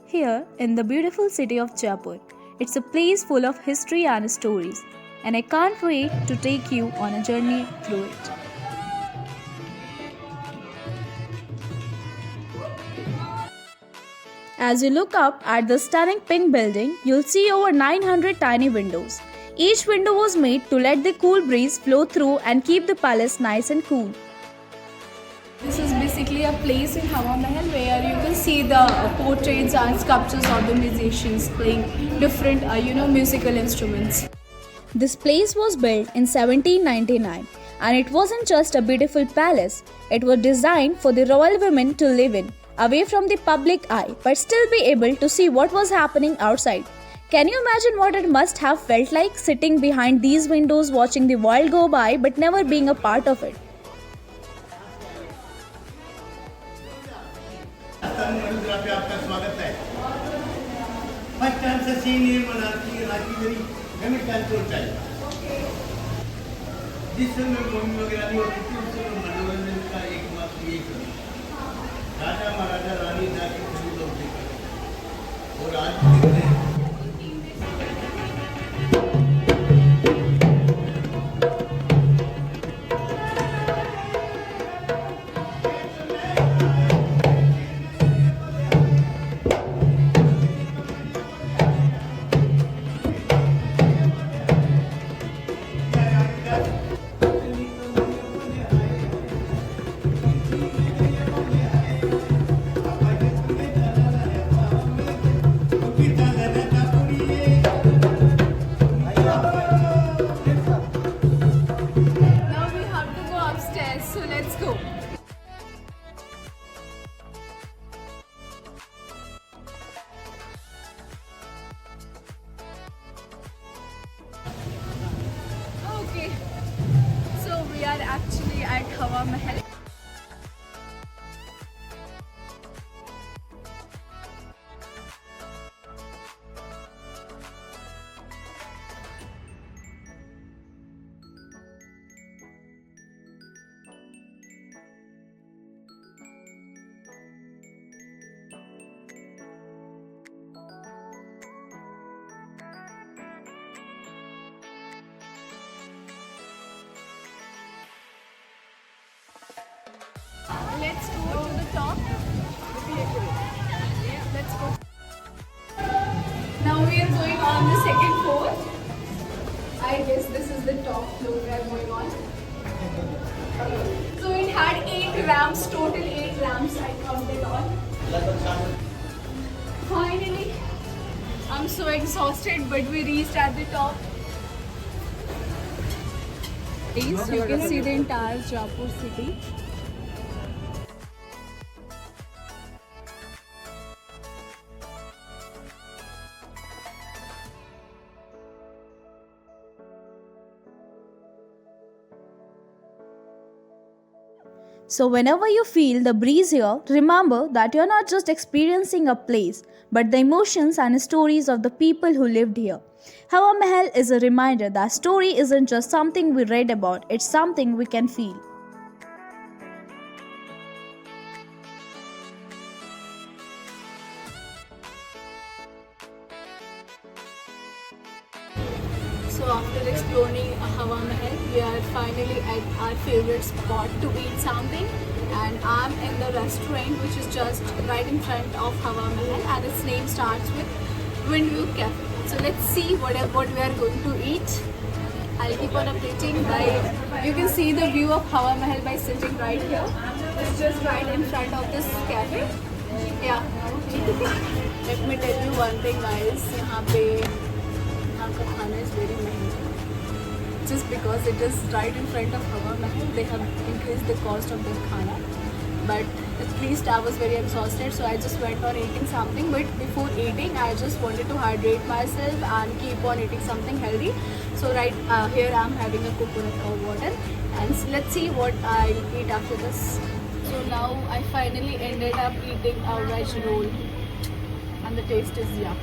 here in the beautiful city of Jaipur. It's a place full of history and stories, and I can't wait to take you on a journey through it. As you look up at the stunning pink building, you'll see over 900 tiny windows. Each window was made to let the cool breeze flow through and keep the palace nice and cool. This is basically a place in Hawa Mahal where you will see the portraits and sculptures of the musicians playing different, musical instruments. This place was built in 1799 and it wasn't just a beautiful palace, it was designed for the royal women to live in, away from the public eye, but still be able to see what was happening outside. Can you imagine what it must have felt like sitting behind these windows watching the world go by but never being a part of it? Vadodara पे आपका स्वागत है। First time से senior मनाती राखी मेरी family control चाहिए। जिस समय मम्मी वगैरह नहीं होती थी उस समय मनोरंजन का एकमात्र यही था। राजा महाराजा रानी जाके सभी लोग देखा और आज भी देख रहे हैं। So let's go. Okay, so we are actually at Hawa Mahal. Let's go to the top. Let's go. Now we are going on the second floor. I guess this is the top floor we are going on. So it had 8 ramps, total 8 ramps I counted on. Finally, I'm so exhausted, but we reached at the top. You can see the entire Jaipur city. So, whenever you feel the breeze here, remember that you're not just experiencing a place, but the emotions and stories of the people who lived here. Hawa Mahal is a reminder that story isn't just something we read about, it's something we can feel. So after exploring Hawa Mahal, we are finally at our favorite spot to eat something, and I'm in the restaurant which is just right in front of Hawa Mahal, and its name starts with Windview Cafe. So let's see what we are going to eat. I'll keep on updating. You can see the view of Hawa Mahal by sitting right here. It's just right in front of this cafe. Yeah. Let me tell you one thing, guys. यहाँ का खाना is very महंगा. Just because it is right in front of Hawa Mahal, they have increased the cost of their khana. But at least I was very exhausted, so I just went on eating something. But before eating, I just wanted to hydrate myself and keep on eating something healthy. So right here I'm having a coconut water, and let's see what I'll eat after this. So now I finally ended up eating a veg roll, and the taste is yum.